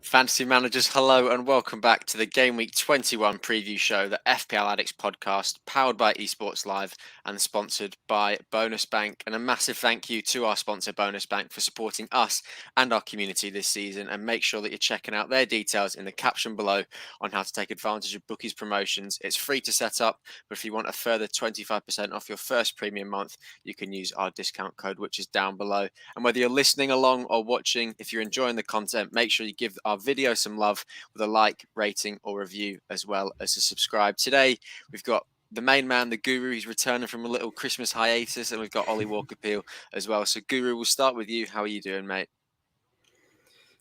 Fantasy managers, hello and welcome back to the Game Week 21 preview show, the FPL Addicts podcast, powered by Esports Live and sponsored by Bonus Bank. And a massive thank you to our sponsor, Bonus Bank, for supporting us and our community this season. And make sure that you're checking out their details in the caption below on how to take advantage of Bookies promotions. It's free to set up, but if you want a further 25% off your first premium month, you can use our discount code, which is down below. And whether you're listening along or watching, if you're enjoying the content, make sure you give our video some love with a like, rating or review, as well as a subscribe. Today we've got the main man, the Guru. He's returning from a little Christmas hiatus, and we've got Ollie Walker-Peel as well. So Guru, we'll start with you. How are you doing, mate?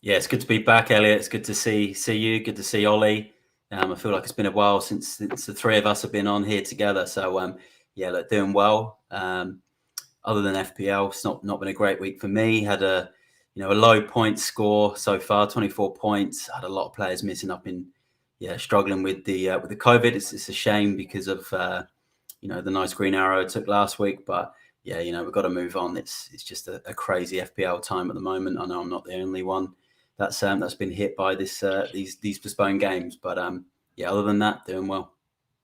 Yeah, it's good to be back, Elliot. It's good to see you. Good to see Ollie. I feel like it's been a while since the three of us have been on here together. So yeah, look, doing well. Other than FPL, it's not been a great week for me. Had a low point score so far, 24 points. Had a lot of players missing up in, struggling with the COVID. It's a shame because of the nice green arrow I took last week. But yeah, we've got to move on. It's just a crazy FPL time at the moment. I know I'm not the only one that's been hit by these postponed games. But yeah, other than that, doing well.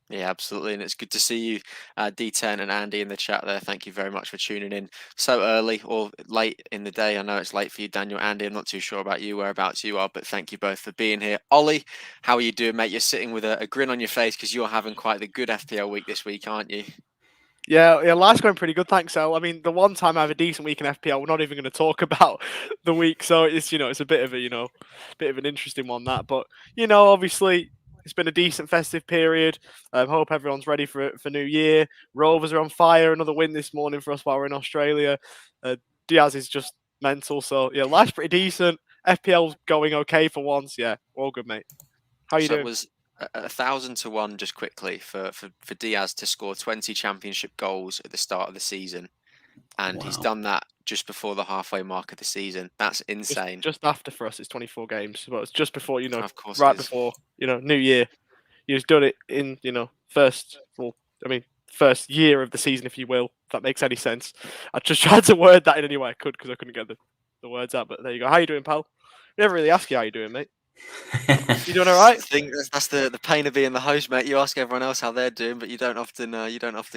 Yeah, absolutely. And it's good to see you, D10 and Andy in the chat there. Thank you very much for tuning in so early or late in the day. I know it's late for you, Daniel. Andy, I'm not too sure about you, whereabouts you are, but thank you both for being here. Ollie, how are you doing, mate? You're sitting with a grin on your face because you're having quite the good FPL week this week, aren't you? Yeah, life's going pretty good, thanks, El. I mean, the one time I have a decent week in FPL, we're not even going to talk about the week, so it's it's a bit of an interesting one, that. But obviously, it's been a decent festive period. Hope everyone's ready for New Year. Rovers are on fire. Another win this morning for us while we're in Australia. Diaz is just mental. So yeah, life's pretty decent. FPL's going okay for once. Yeah, all good, mate. How you doing? It was 1,000 to 1 just quickly for Diaz to score 20 championship goals at the start of the season. And He's done that just before the halfway mark of the season. That's insane. Just after for us, it's 24 games. But it's just before, of course right before, New Year. You've done it in, first year of the season, if you will, if that makes any sense. I just tried to word that in any way I could because I couldn't get the words out. But there you go. How you doing, pal? We never really ask you how you doing, mate. You doing all right? I think that's the pain of being the host, mate. You ask everyone else how they're doing, but you don't often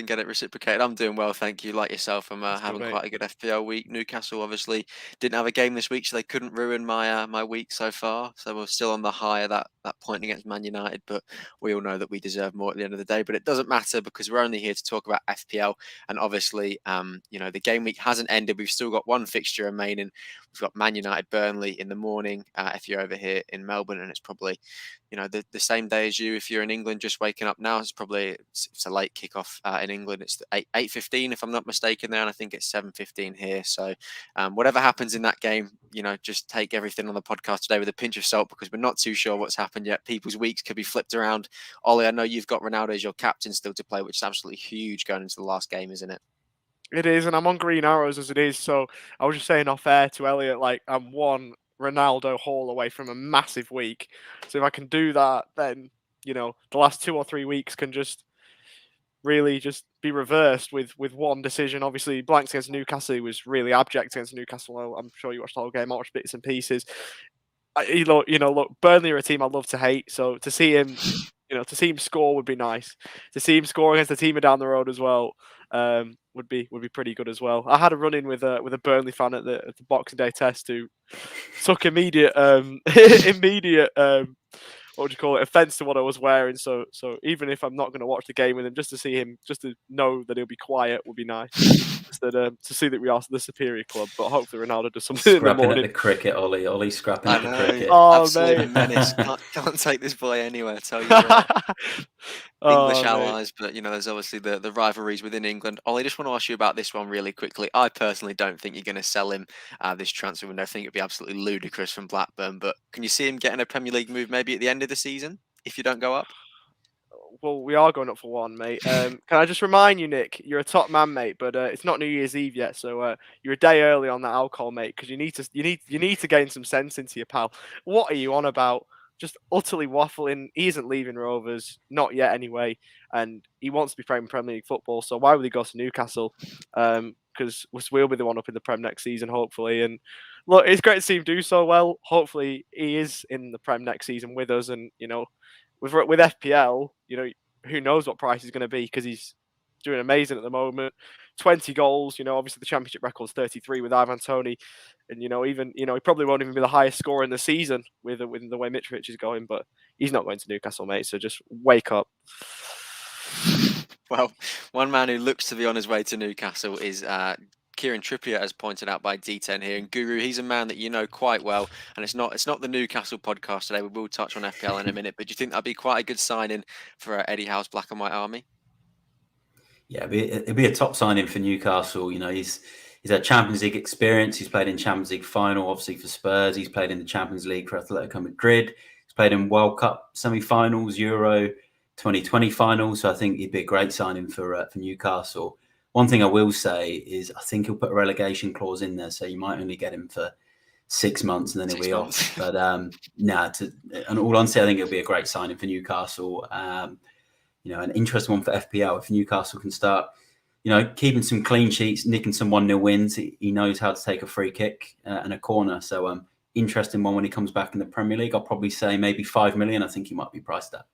get it reciprocated. I'm doing well, thank you. Like yourself, I'm having quite a good FPL week. Newcastle obviously didn't have a game this week, so they couldn't ruin my week so far. So we're still on the high of that point against Man United, but we all know that we deserve more at the end of the day. But it doesn't matter because we're only here to talk about FPL, and obviously, the game week hasn't ended. We've still got one fixture remaining. We've got Man United Burnley in the morning if you're over here in Melbourne, and it's probably the same day as you if you're in England just waking up now. It's a late kickoff in England. It's 8:15 if I'm not mistaken there, and I think it's 7:15 here. So whatever happens in that game, just take everything on the podcast today with a pinch of salt because we're not too sure what's happened yet. People's weeks could be flipped around. Ollie, I know you've got Ronaldo as your captain still to play, which is absolutely huge going into the last game, isn't it? It is, and I'm on green arrows as it is. So I was just saying off air to Elliot, like I'm one Ronaldo haul away from a massive week. So if I can do that, then the last 2 or 3 weeks can just really just be reversed with one decision. Obviously, blanks against Newcastle, he was really abject against Newcastle. I'm sure you watched the whole game. I watched bits and pieces. Look, Burnley are a team I love to hate. So to see him, to see him score would be nice. To see him score against the team down the road as well. Would be pretty good as well. I had a run in with a Burnley fan at the Boxing Day test who took immediate what would you call it, offense to what I was wearing. So even if I'm not going to watch the game with him, just to see him, just to know that he'll be quiet would be nice. To see that we are the superior club, but hopefully Ronaldo does something in the morning. Scrapping at the cricket, Ollie scrapping at the cricket. Oh, absolute menace. Can't take this boy anywhere, I tell you what. English Oh, mate. allies, but there's obviously the rivalries within England. Ollie, I just want to ask you about this one really quickly. I personally don't think you're going to sell him this transfer window. I think it'd be absolutely ludicrous from Blackburn. But can you see him getting a Premier League move maybe at the end of the season if you don't go up? Well, we are going up for one, mate. Can I just remind you, Nick, you're a top man, mate, but it's not New Year's Eve yet, so you're a day early on that alcohol, mate, because you need to gain some sense into your pal. What are you on about? Just utterly waffling. He isn't leaving Rovers, not yet anyway, and he wants to be playing Premier League football. So why would he go to Newcastle? Because we'll be the one up in the Prem next season, hopefully. And look, it's great to see him do so well. Hopefully, he is in the Prem next season with us, and with FPL, who knows what price he's going to be because he's doing amazing at the moment. 20 goals, obviously the championship record's 33 with Ivan Toney, and even he probably won't even be the highest scorer in the season with the way Mitrovic is going, but he's not going to Newcastle, mate. So just wake up. Well, one man who looks to be on his way to Newcastle is Kieran Trippier, as pointed out by D10 here. And Guru, he's a man that you know quite well. And it's not the Newcastle podcast today. We will touch on FPL in a minute. But do you think that'd be quite a good signing for Eddie Howe's Black and White Army? Yeah, it'd be a top signing for Newcastle. He's had Champions League experience. He's played in Champions League final, obviously for Spurs. He's played in the Champions League for Atletico Madrid. He's played in World Cup semi-finals, Euro 2020 finals. So I think he'd be a great signing for Newcastle. One thing I will say is I think he'll put a relegation clause in there, so you might only get him for 6 months and then he'll be off. But in all honesty, I think it'll be a great signing for Newcastle. An interesting one for FPL. If Newcastle can start, keeping some clean sheets, nicking some 1-0 wins, he knows how to take a free kick and a corner. So interesting one when he comes back in the Premier League. I'll probably say maybe 5 million. I think he might be priced at.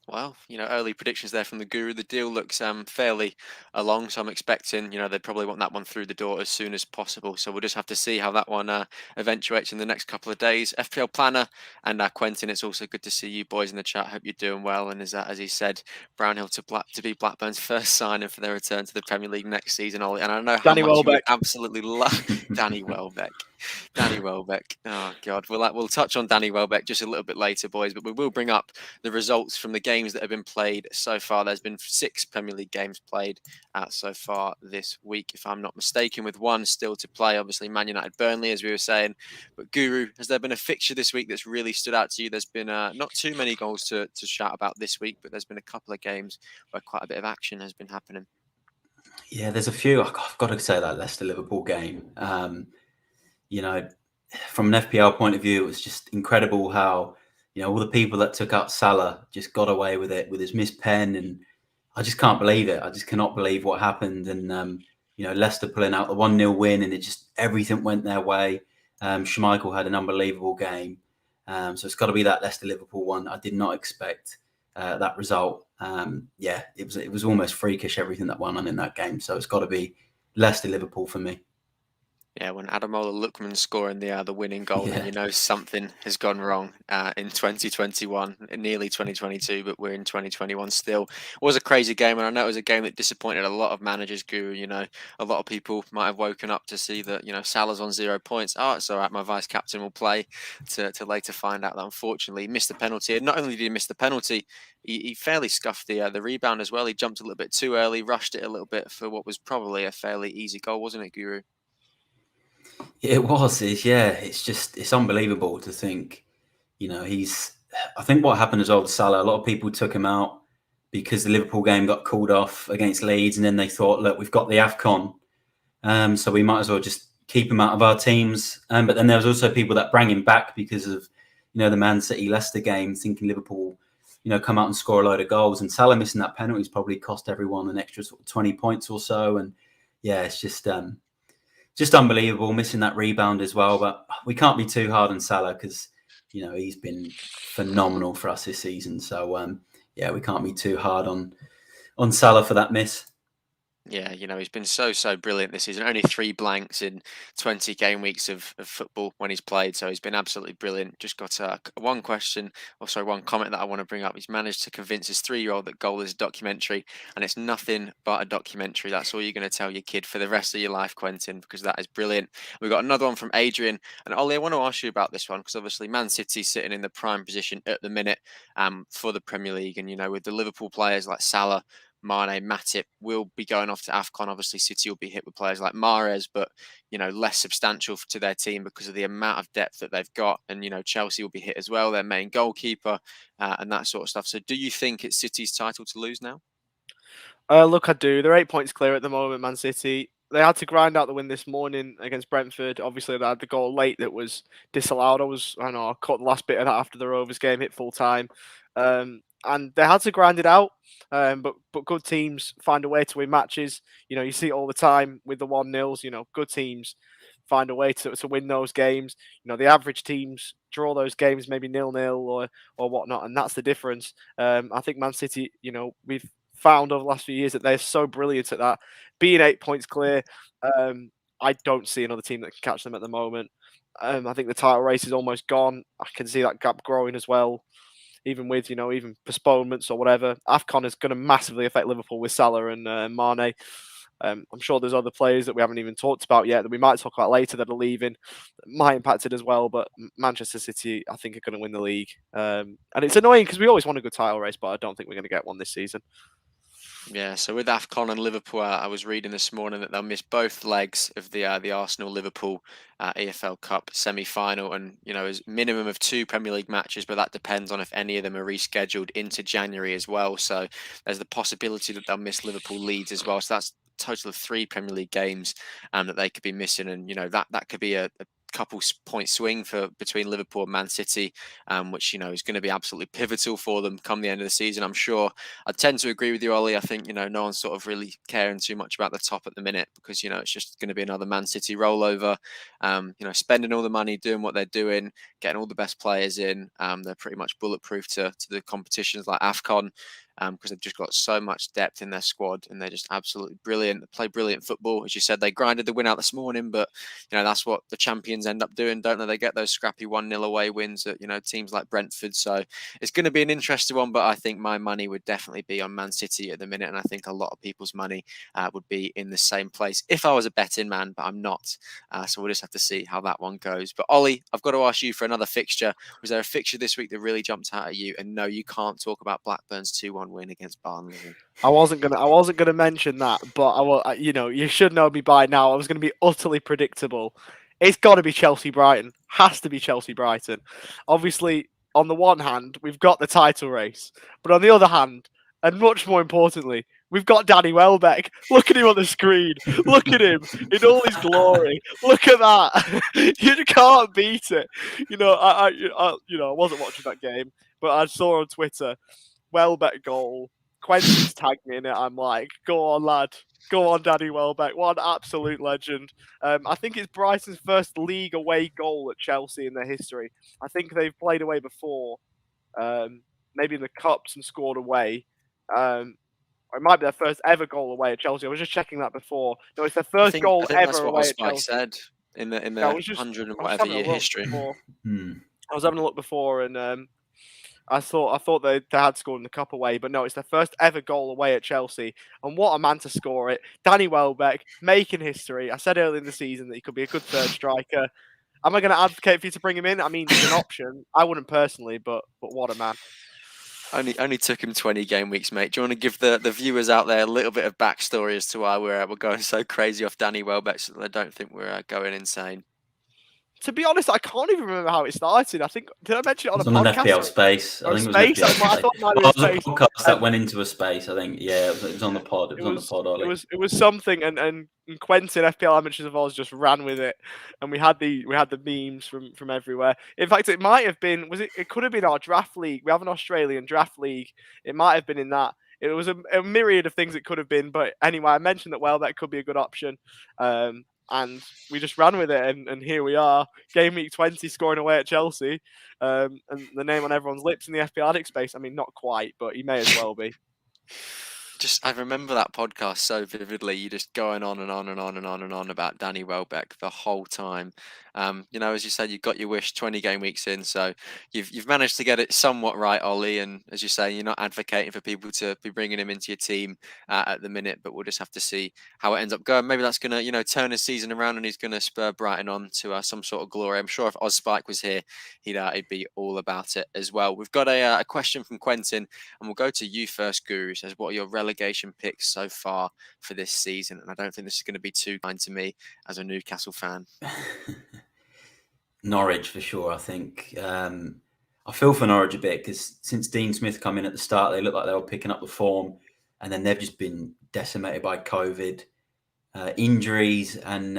Well, early predictions there from the Guru. The deal looks fairly along, so I'm expecting, they probably want that one through the door as soon as possible. So we'll just have to see how that one eventuates in the next couple of days. FPL Planner and Quentin, it's also good to see you boys in the chat. Hope you're doing well. And as he said, Brownhill to be Blackburn's first signing for their return to the Premier League next season, Ollie. And I know how much you would absolutely love Danny Welbeck. Danny Welbeck. Oh God, we'll touch on Danny Welbeck just a little bit later, boys. But we will bring up the results from the games that have been played so far. There's been 6 Premier League games played so far this week, if I'm not mistaken, with one still to play. Obviously, Man United, Burnley, as we were saying. But Guru, has there been a fixture this week that's really stood out to you? There's been not too many goals to shout about this week, but there's been a couple of games where quite a bit of action has been happening. Yeah, there's a few. I've got to say that Leicester-Liverpool game. From an FPL point of view, it was just incredible how, all the people that took out Salah just got away with it with his missed pen. And I just can't believe it. I just cannot believe what happened. And, Leicester pulling out the 1-0 win and everything went their way. Schmeichel had an unbelievable game. So it's got to be that Leicester-Liverpool one. I did not expect that result. It was almost freakish, everything that went on in that game. So it's got to be Leicester-Liverpool for me. Yeah, when Ademola Lookman scoring the winning goal, then something has gone wrong in 2021, nearly 2022, but we're in 2021 still. It was a crazy game, and I know it was a game that disappointed a lot of managers, Guru. A lot of people might have woken up to see that, Salah's on 0 points. Oh, it's all right, my vice captain will play, to later find out that unfortunately he missed the penalty. And not only did he miss the penalty, he fairly scuffed the rebound as well. He jumped a little bit too early, rushed it a little bit for what was probably a fairly easy goal, wasn't it, Guru? It was. It's unbelievable to think, I think what happened as well with Salah, a lot of people took him out because the Liverpool game got called off against Leeds. And then they thought, look, we've got the AFCON. So we might as well just keep him out of our teams. But then there was also people that bring him back because of, the Man City Leicester game, thinking Liverpool, come out and score a load of goals. And Salah missing that penalty has probably cost everyone an extra sort of 20 points or so. And it's just unbelievable, missing that rebound as well. But we can't be too hard on Salah because, he's been phenomenal for us this season. So, we can't be too hard on Salah for that miss. Yeah, he's been so brilliant this season. Only 3 blanks in 20 game weeks of football when he's played, so he's been absolutely brilliant. Just got one question, or sorry, one comment that I want to bring up. He's managed to convince his 3-year-old that goal is a documentary, and it's nothing but a documentary. That's all you're going to tell your kid for the rest of your life, Quentin, because that is brilliant. We've got another one from Adrian, and Ollie, I want to ask you about this one because obviously Man City's sitting in the prime position at the minute for the Premier League, and with the Liverpool players like Salah, Mane, Matip will be going off to AFCON. Obviously, City will be hit with players like Mahrez, but less substantial to their team because of the amount of depth that they've got. And Chelsea will be hit as well, their main goalkeeper, and that sort of stuff. So, do you think it's City's title to lose now? Look, I do. They're 8 points clear at the moment, Man City. They had to grind out the win this morning against Brentford. Obviously, they had the goal late that was disallowed. I caught the last bit of that after the Rovers game hit full time. And they had to grind it out. But good teams find a way to win matches. You see it all the time with the 1-0s. Good teams find a way to win those games. The average teams draw those games maybe 0-0 or whatnot, and that's the difference. I think Man City, we've found over the last few years that they're so brilliant at that. Being 8 points clear, I don't see another team that can catch them at the moment. I think the title race is almost gone. I can see that gap growing as well, even with even postponements or whatever. AFCON is going to massively affect Liverpool with Salah and Mane. I'm sure there's other players that we haven't even talked about yet that we might talk about later that are leaving that might impact it as well. But Manchester City, I think, are going to win the league. And it's annoying because we always want a good title race, but I don't think we're going to get one this season. Yeah, so with AFCON and Liverpool, I was reading this morning that they'll miss both legs of the Arsenal-Liverpool EFL Cup semi-final, and is minimum of 2 Premier League matches, but that depends on if any of them are rescheduled into January as well. So there's the possibility that they'll miss Liverpool-Leeds as well. So that's a total of 3 Premier League games that they could be missing, and that could be a couple point swing between Liverpool and Man City, which is going to be absolutely pivotal for them come the end of the season. I'm sure I tend to agree with you, Ollie. I think no one's sort of really caring too much about the top at the minute because it's just going to be another Man City rollover. Spending all the money, doing what they're doing, getting all the best players in. They're pretty much bulletproof to the competitions like AFCON. Because they've just got so much depth in their squad and they're just absolutely brilliant. They play brilliant football. As you said, they grinded the win out this morning, but that's what the champions end up doing, don't they? They get those scrappy 1-0 away wins at teams like Brentford. So it's going to be an interesting one, but I think my money would definitely be on Man City at the minute, and I think a lot of people's money would be in the same place if I was a betting man, but I'm not. So we'll just have to see how that one goes. But Ollie, I've got to ask you for another fixture. Was there a fixture this week that really jumped out at you? And no, you can't talk about Blackburn's 2-1 win against Barnsley. I wasn't gonna mention that, but you should know me by now. I was gonna be utterly predictable. It's got to be Chelsea Brighton. Has to be Chelsea Brighton. Obviously, on the one hand, we've got the title race, but on the other hand, and much more importantly, we've got Danny Welbeck. Look at him on the screen. Look at him in all his glory. Look at that. You can't beat it. I wasn't watching that game, but I saw on Twitter Welbeck goal. Quentin's tagged me in it. I'm like, go on, lad. Go on, Danny Welbeck. What an absolute legend. I think it's Brighton's first league away goal at Chelsea in their history. I think they've played away before, maybe in the Cups and scored away. Or it might be their first ever goal away at Chelsea. I was just checking that before. No, it's their first goal ever that's what away at Spike Chelsea. Said in the 100 and whatever year history. I was having a look before, and I thought they had scored in the cup away, but no, it's their first ever goal away at Chelsea. And what a man to score it. Danny Welbeck making history. I said earlier in the season that he could be a good third striker. Am I going to advocate for you to bring him in? I mean, it's an option. I wouldn't personally, but what a man. Only took him 20 game weeks, mate. Do you want to give the viewers out there a little bit of backstory as to why we're going so crazy off Danny Welbeck so that they don't think we're going insane? To be honest, I can't even remember how it started. I think, did I mention it on a podcast? On FPL Space. I think it was FPL Space. I thought it might was a podcast that went into a space, I think. Yeah, it was on the pod. It was on the pod, Ollie. It was something, and Quentin, FPL Amateurs of Oz, just ran with it. And we had the memes from everywhere. In fact, it might have been, it could have been our draft league. We have an Australian draft league. It might have been in that. It was a myriad of things it could have been. But anyway, I mentioned that Welbeck could be a good option. And we just ran with it, and here we are, game week 20, scoring away at Chelsea, and the name on everyone's lips in the FPL Addicts space. I mean, not quite, but he may as well be. I remember that podcast so vividly. You just going on and on and on and on and on about Danny Welbeck the whole time. As you said, you got your wish 20 game weeks in, so you've managed to get it somewhat right, Ollie. And as you say, you're not advocating for people to be bringing him into your team at the minute, but we'll just have to see how it ends up going. Maybe that's going to turn his season around, and he's going to spur Brighton on to some sort of glory. I'm sure if Spike was here, he'd be all about it as well. We've got a question from Quentin. And we'll go to you first, Guru. Says, what are your relegation picks so far for this season? And I don't think this is going to be too kind to me as a Newcastle fan. Norwich for sure. I think I feel for Norwich a bit because since Dean Smith come in at the start, they looked like they were picking up the form, and then they've just been decimated by COVID, injuries, and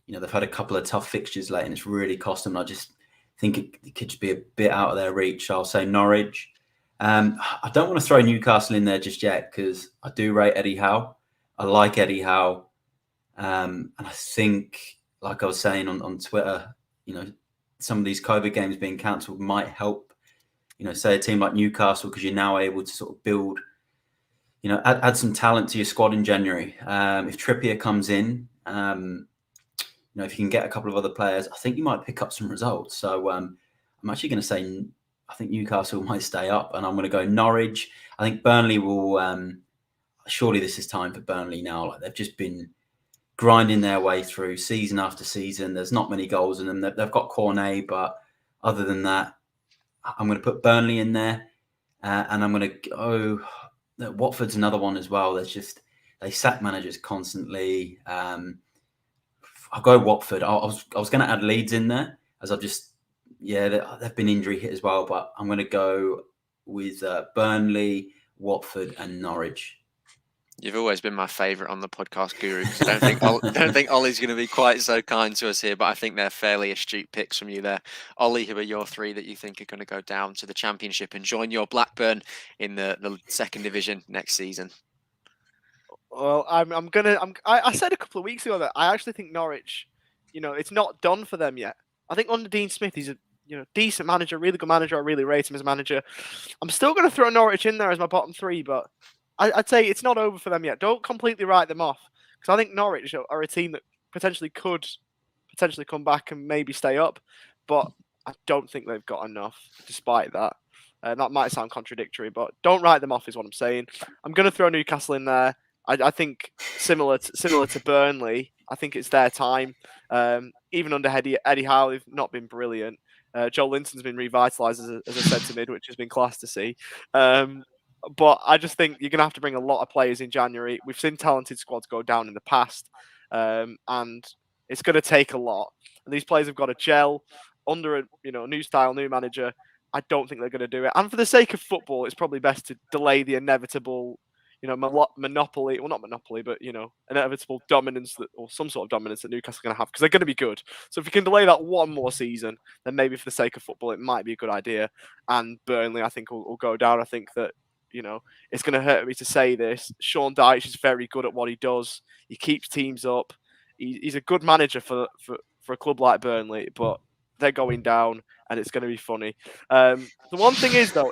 they've had a couple of tough fixtures late, and it's really cost them. I just think it could just be a bit out of their reach. So I'll say Norwich. I don't want to throw Newcastle in there just yet because I do rate Eddie Howe. I like Eddie Howe. And I think, like I was saying on Twitter, some of these COVID games being cancelled might help, say a team like Newcastle, because you're now able to sort of build, add some talent to your squad in January. If Trippier comes in, if you can get a couple of other players, I think you might pick up some results. So I'm actually going to say I think Newcastle might stay up, and I'm going to go Norwich. I think Burnley will. Surely this is time for Burnley now. Like, they've just been grinding their way through season after season. There's not many goals in them. They've got Cornet, but other than that, I'm going to put Burnley in there, and I'm going to go. Watford's another one as well. They sack managers constantly. I'll go Watford. I was going to add Leeds in there as I've just. Yeah, they've been injury hit as well, but I'm going to go with Burnley, Watford, and Norwich. You've always been my favourite on the podcast, Guru, because I don't think Ollie's going to be quite so kind to us here, but I think they're fairly astute picks from you there. Ollie, who are your three that you think are going to go down to the Championship and join your Blackburn in the second division next season? Well, I said a couple of weeks ago that I actually think Norwich, it's not done for them yet. I think under Dean Smith, he's a decent manager, really good manager. I really rate him as a manager. I'm still going to throw Norwich in there as my bottom three, but I'd say it's not over for them yet. Don't completely write them off, because I think Norwich are a team that potentially could come back and maybe stay up, but I don't think they've got enough despite that. That might sound contradictory, but don't write them off is what I'm saying. I'm going to throw Newcastle in there. I think similar to Burnley, I think it's their time. Even under Eddie Howe, they've not been brilliant. Joel Linton's been revitalised as a centre mid, which has been class to see. But I just think you're going to have to bring a lot of players in January. We've seen talented squads go down in the past, and it's going to take a lot. And these players have got to gel under a new style, new manager. I don't think they're going to do it. And for the sake of football, it's probably best to delay the inevitable monopoly, well, not monopoly, but, inevitable dominance or some sort of dominance that Newcastle are going to have, because they're going to be good. So if you can delay that one more season, then maybe for the sake of football, it might be a good idea. And Burnley, I think, will go down. I think that, it's going to hurt me to say this. Sean Dyche is very good at what he does. He keeps teams up. He's a good manager for a club like Burnley, but they're going down, and it's going to be funny. The one thing is, though,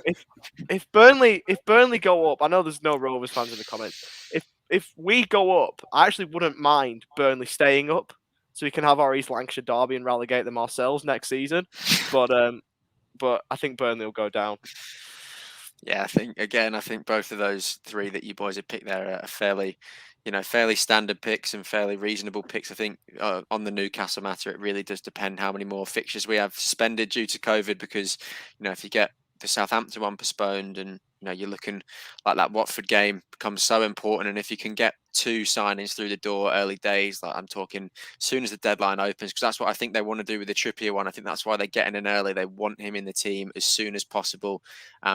if Burnley go up, I know there's no Rovers fans in the comments. If we go up, I actually wouldn't mind Burnley staying up, so we can have our East Lancashire derby and relegate them ourselves next season. But I think Burnley will go down. Yeah, I think both of those three that you boys have picked there are fairly standard picks and fairly reasonable picks. I think on the Newcastle matter, it really does depend how many more fixtures we have suspended due to COVID, because, if you get the Southampton one postponed and, you're looking like that Watford game becomes so important. And if you can get 2 signings through the door early days, like I'm talking as soon as the deadline opens, because that's what I think they want to do with the Trippier one. I think that's why they're getting in early. They want him in the team as soon as possible,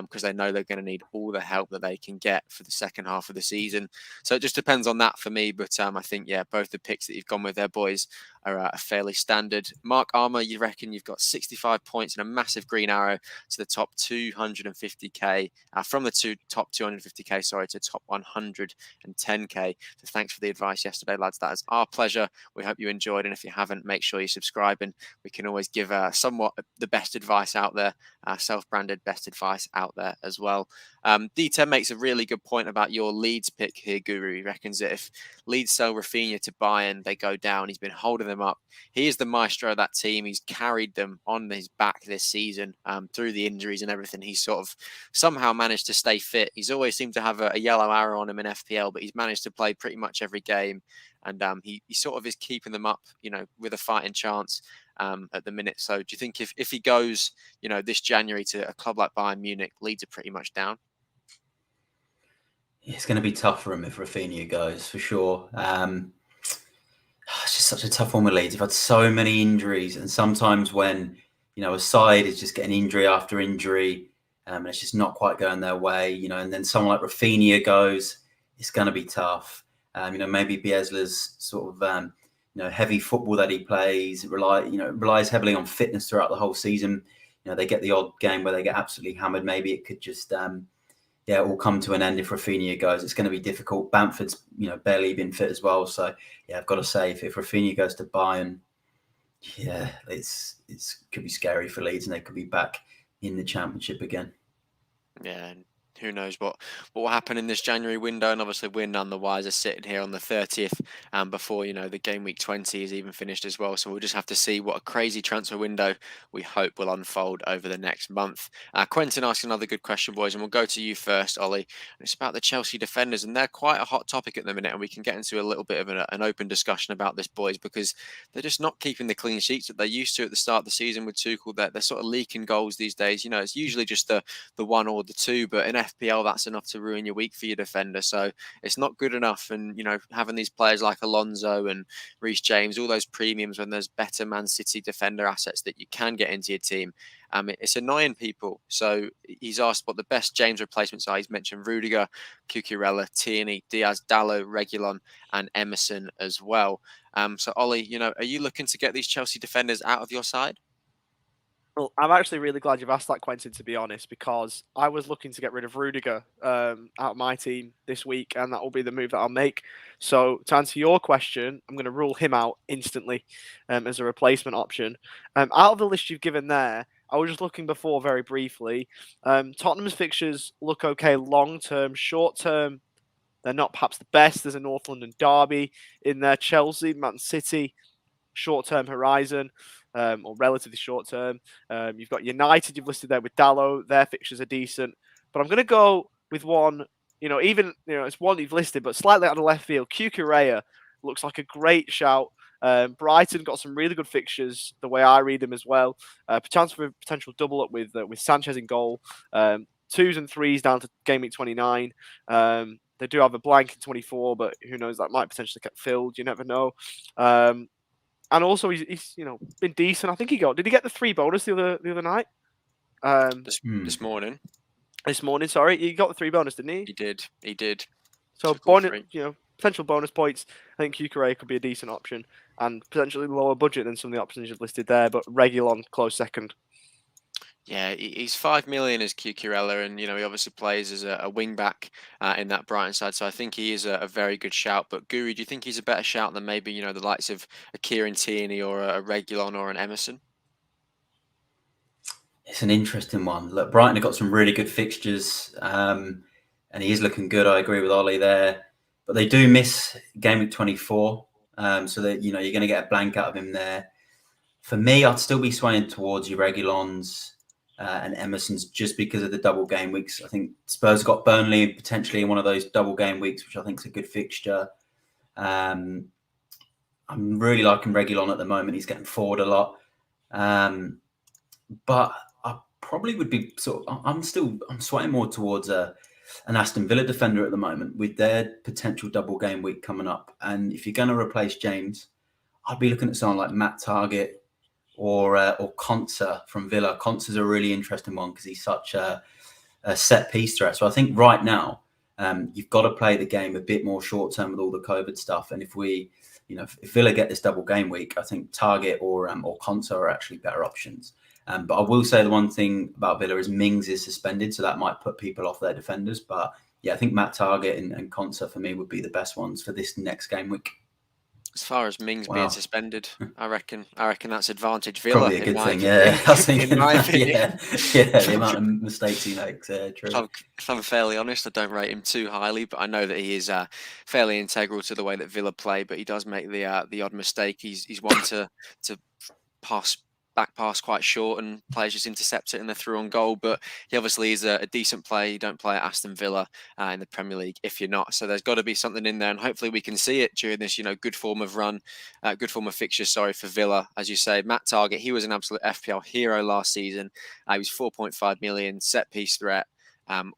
because they know they're going to need all the help that they can get for the second half of the season. So it just depends on that for me. But I think, both the picks that you've gone with there, boys, are fairly standard. Mark Armour, you reckon you've got 65 points and a massive green arrow to the top 250k from from the top 250k, to top 110k. So thanks for the advice yesterday, lads. That is our pleasure. We hope you enjoyed, and if you haven't, make sure you subscribe, and we can always give somewhat the best advice out there, self-branded best advice out there as well. D10 makes a really good point about your Leeds pick here, Guru. He reckons that if Leeds sell Rafinha to Bayern, they go down. He's been holding them up. He is the maestro of that team. He's carried them on his back this season through the injuries and everything. He's sort of somehow managed to stay fit. He's always seemed to have a yellow arrow on him in FPL, but he's managed to play pretty much every game. And he sort of is keeping them up, with a fighting chance at the minute. So do you think if he goes, this January to a club like Bayern Munich, Leeds are pretty much down? It's going to be tough for him if Rafinha goes, for sure. It's just such a tough one with Leeds. They've had so many injuries, and sometimes when, a side is just getting injury after injury, and it's just not quite going their way, and then someone like Rafinha goes, it's going to be tough. Maybe Bielsa's sort of, heavy football that he plays, relies heavily on fitness throughout the whole season. They get the odd game where they get absolutely hammered. Maybe it could just, it will come to an end if Rafinha goes. It's going to be difficult. Bamford's, barely been fit as well. So, I've got to say, if Rafinha goes to Bayern, it's could be scary for Leeds, and they could be back in the Championship again. Yeah, who knows what will happen in this January window, and obviously we're none the wiser sitting here on the 30th before the game week 20 is even finished as well. So we'll just have to see what a crazy transfer window we hope will unfold over the next month. Quentin asked another good question, boys, and we'll go to you first, Ollie. And it's about the Chelsea defenders, and they're quite a hot topic at the minute, and we can get into a little bit of an open discussion about this, boys, because they're just not keeping the clean sheets that they used to at the start of the season with Tuchel. They're sort of leaking goals these days. It's usually just the one or the two, but in FPL, that's enough to ruin your week for your defender. So it's not good enough. And, having these players like Alonso and Reece James, all those premiums when there's better Man City defender assets that you can get into your team, it's annoying people. So he's asked what the best James replacements are. He's mentioned Rudiger, Cucurella, Tierney, Diaz, Dalot, Reguilon, and Emerson as well. So Ollie, are you looking to get these Chelsea defenders out of your side? Well, I'm actually really glad you've asked that, Quentin, to be honest, because I was looking to get rid of Rudiger out of my team this week, and that will be the move that I'll make. So to answer your question, I'm going to rule him out instantly as a replacement option. Out of the list you've given there, I was just looking before very briefly. Tottenham's fixtures look okay long-term. Short-term, they're not perhaps the best. There's a North London derby in there. Chelsea, Man City, short-term horizon. Or relatively short term. You've got United, you've listed there with Dalot. Their fixtures are decent. But I'm going to go with one, it's one you've listed, but slightly out of left field. Cucurella looks like a great shout. Brighton got some really good fixtures, the way I read them as well. Chance for a potential double up with Sanchez in goal. 2s and 3s down to game week 29. They do have a blank in 24, but who knows, that might potentially get filled. You never know. And also, he's been decent. I think did he get the 3 bonus the other night? This morning. This morning, sorry, he got the 3 bonus, didn't he? He did. So potential bonus points. I think Cucurella could be a decent option, and potentially lower budget than some of the options you've listed there. But Reguilon close second. Yeah, he's 5 million as Cucurella, and he obviously plays as a wing back in that Brighton side. So I think he is a very good shout. But Guru, do you think he's a better shout than maybe the likes of a Kieran Tierney or a Reguilon or an Emerson? It's an interesting one. Look, Brighton have got some really good fixtures, and he is looking good. I agree with Ollie there, but they do miss game week 24, so that you're going to get a blank out of him there. For me, I'd still be swaying towards your Reguilons and Emerson's just because of the double game weeks. I think Spurs got Burnley potentially in one of those double game weeks, which I think is a good fixture. I'm really liking Reguilon at the moment. He's getting forward a lot. But I probably would be I'm swaying more towards an Aston Villa defender at the moment with their potential double game week coming up. And if you're going to replace James, I'd be looking at someone like Matt Target or Konsa from Villa. Konsa's a really interesting one because he's such a set piece threat. So I think right now you've got to play the game a bit more short term with all the COVID stuff. And if if Villa get this double game week, I think Target or Konsa are actually better options. But I will say the one thing about Villa is Mings is suspended, so that might put people off their defenders. But yeah, I think Matt Targett and Konsa for me would be the best ones for this next game week. As far as Mings being suspended, I reckon that's advantage Villa. Probably a good thing, yeah. I was thinking, in my opinion. yeah, the amount of mistakes he makes. True. If I'm fairly honest, I don't rate him too highly, but I know that he is fairly integral to the way that Villa play. But he does make the odd mistake. He's one to back pass quite short and players just intercept it and they're through on goal. But he obviously is a decent player. You don't play at Aston Villa in the Premier League if you're not. So there's got to be something in there, and hopefully we can see it during this, good form of fixture. Sorry, for Villa, as you say, Matt Targett. He was an absolute FPL hero last season. He was 4.5 million set piece threat.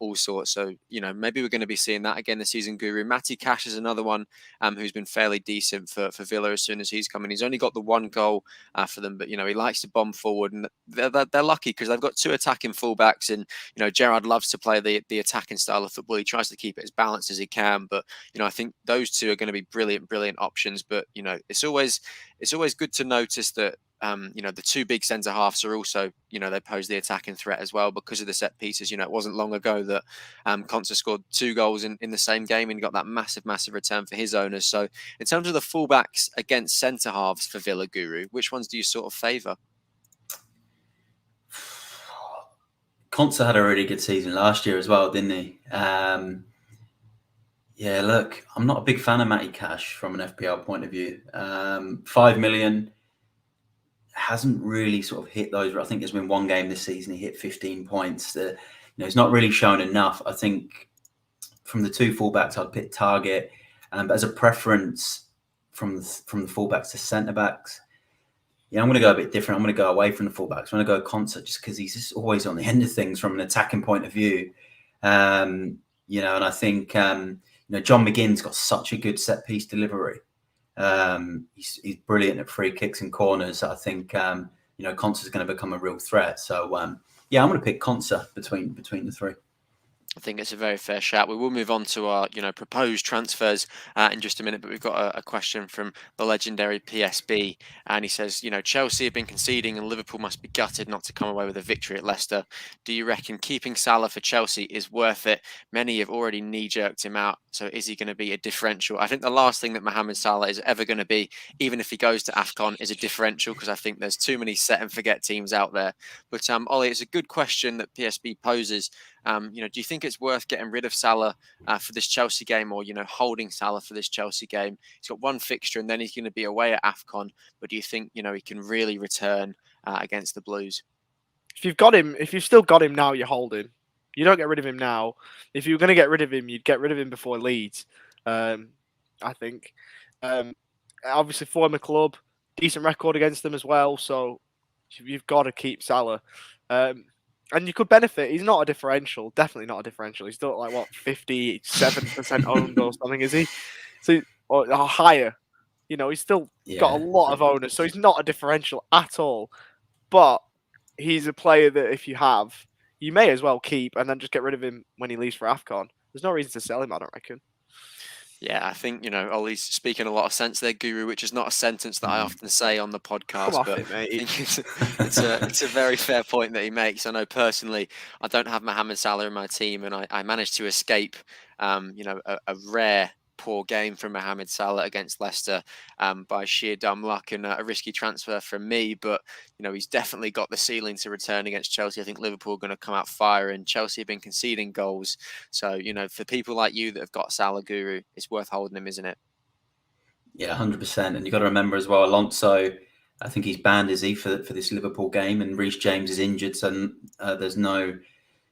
All sorts. So, maybe we're going to be seeing that again this season, Guru. Matty Cash is another one who's been fairly decent for Villa as soon as he's come in. He's only got the one goal for them, but, he likes to bomb forward. And they're lucky because they've got two attacking fullbacks. And, Gerrard loves to play the attacking style of football. He tries to keep it as balanced as he can. But, I think those two are going to be brilliant options. But, it's always good to notice that the two big centre halves are also, they pose the attacking threat as well because of the set pieces. It wasn't long ago that Konsa scored 2 goals in the same game and got that massive return for his owners. So in terms of the fullbacks against centre halves for Villa, Guru, which ones do you sort of favour? Konsa had a really good season last year as well, didn't he? Yeah, look, I'm not a big fan of Matty Cash from an FPL point of view. 5 million. Hasn't really sort of hit those. I think there's been one game this season he hit 15 points. He's not really shown enough. I think from the two fullbacks, I'd pick Targett, but as a preference from the fullbacks to centre backs, I'm going to go a bit different. I'm going to go away from the fullbacks. I'm going to go Konsa just because he's just always on the end of things from an attacking point of view. And I think John McGinn's got such a good set piece delivery. He's brilliant at free kicks and corners. I think Konsa's going to become a real threat. So I'm going to pick Konsa between the three. I think it's a very fair shout. We will move on to our, proposed transfers in just a minute, but we've got a question from the legendary PSB, and he says, Chelsea have been conceding and Liverpool must be gutted not to come away with a victory at Leicester. Do you reckon keeping Salah for Chelsea is worth it? Many have already knee-jerked him out, so is he going to be a differential? I think the last thing that Mohamed Salah is ever going to be, even if he goes to AFCON, is a differential, because I think there's too many set-and-forget teams out there. But, Ollie, it's a good question that PSB poses. Do you think it's worth getting rid of Salah for this Chelsea game, or holding Salah for this Chelsea game? He's got one fixture and then he's going to be away at AFCON, but do you think he can really return against the Blues? If you've still got him now, you're holding. You don't get rid of him now. If you were going to get rid of him, you'd get rid of him before Leeds. I think obviously former club, decent record against them as well, so you've got to keep Salah. And you could benefit. He's not a differential. Definitely not a differential. He's still 57% owned or something, is he? So or higher. He's still got a lot of owners. So he's not a differential at all. But he's a player that if you have, you may as well keep and then just get rid of him when he leaves for AFCON. There's no reason to sell him, I don't reckon. Yeah, I think, Ollie's speaking a lot of sense there, Guru, which is not a sentence that I often say on the podcast, but I think it's a very fair point that he makes. I know personally, I don't have Mohamed Salah in my team, and I managed to escape, a rare poor game from Mohamed Salah against Leicester by sheer dumb luck and a risky transfer from me. But, he's definitely got the ceiling to return against Chelsea. I think Liverpool are going to come out firing. Chelsea have been conceding goals. So, for people like you that have got Salah, Guru, it's worth holding him, isn't it? Yeah, 100%. And you've got to remember as well, Alonso, I think he's banned, is he, for this Liverpool game? And Reece James is injured. So there's no,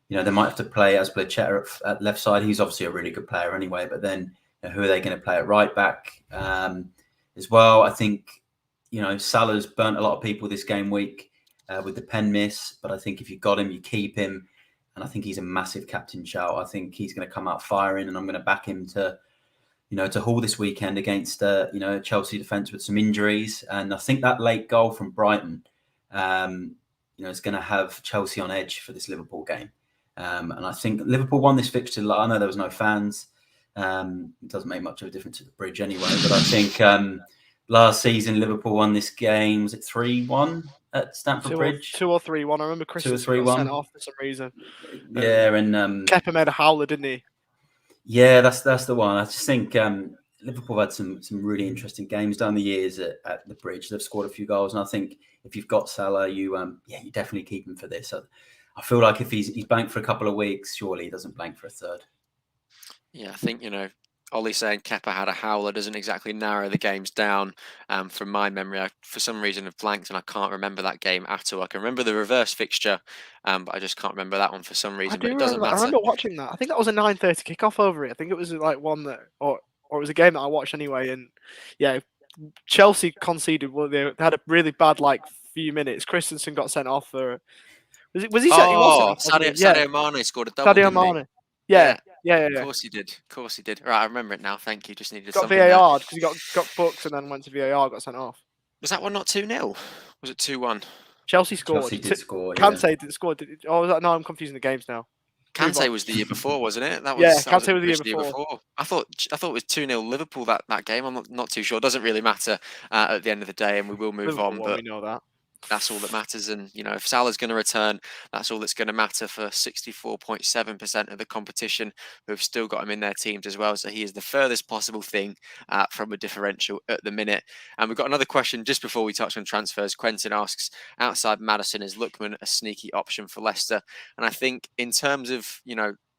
they might have to play Azpilicueta at left side. He's obviously a really good player anyway. But then who are they going to play at right back as well? I think, Salah's burnt a lot of people this game week with the pen miss. But I think if you've got him, you keep him. And I think he's a massive captain shout. I think he's going to come out firing, and I'm going to back him to haul this weekend against Chelsea defence with some injuries. And I think that late goal from Brighton, is going to have Chelsea on edge for this Liverpool game. And I think Liverpool won this fixture. I know there was no fans. It doesn't make much of a difference at the bridge anyway. But I think last season Liverpool won this game. Was it 3-1? at Stamford Bridge? 2 or 3-1. I remember Christensen got sent off for some reason. Yeah, and Kepa made a howler, didn't he? Yeah, that's the one. I just think Liverpool had some really interesting games down the years at the Bridge. They've scored a few goals, and I think if you've got Salah, you definitely keep him for this. I feel like if he's blanked for a couple of weeks, surely he doesn't blank for a third. Yeah, I think, Ollie saying Kepa had a howler doesn't exactly narrow the games down. From my memory, I, for some reason, have blanked and I can't remember that game at all. I can remember the reverse fixture, but I just can't remember that one for some reason. But it doesn't matter. I remember watching that. I think that was a 9:30 kickoff over it. I think it was like one that, or it was a game that I watched anyway. And yeah, Chelsea conceded. Well, they had a really bad few minutes. Christensen got sent off for. Was he? Oh, Sadio Mane scored a double. Sadio Mane. Yeah. Of course he did. Right, I remember it now. Thank you. Just needed got something VAR because he got booked and then went to VAR, got sent off. Was that one not 2-0? Was it 2-1? Chelsea scored. Chelsea did score. Kante didn't score. No, I'm confusing the games now. Kante was the year before, wasn't it? Kante was the year before. I thought it was 2-0 Liverpool that game. I'm not too sure. It doesn't really matter at the end of the day, and we will move Liverpool on. But we know that. That's all that matters. And, if Salah's going to return, that's all that's going to matter for 64.7% of the competition who've still got him in their teams as well. So he is the furthest possible thing from a differential at the minute. And we've got another question just before we touch on transfers. Quentin asks, outside Maddison, is Lookman a sneaky option for Leicester? And I think in terms of,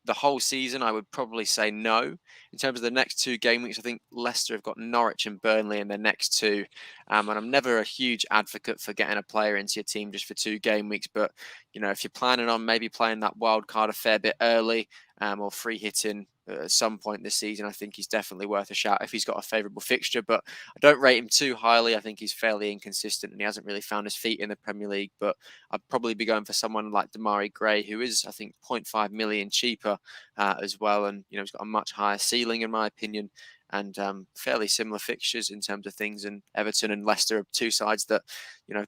the whole season, I would probably say no. In terms of the next 2 game weeks, I think Leicester have got Norwich and Burnley in their next 2. And I'm never a huge advocate for getting a player into your team just for 2 game weeks. But, if you're planning on maybe playing that wild card a fair bit early or free hitting at some point this season, I think he's definitely worth a shout if he's got a favourable fixture. But I don't rate him too highly. I think he's fairly inconsistent and he hasn't really found his feet in the Premier League. But I'd probably be going for someone like Damari Gray, who is, I think, 0.5 million cheaper as well. And, he's got a much higher ceiling, in my opinion, and fairly similar fixtures in terms of things. And Everton and Leicester are 2 sides that,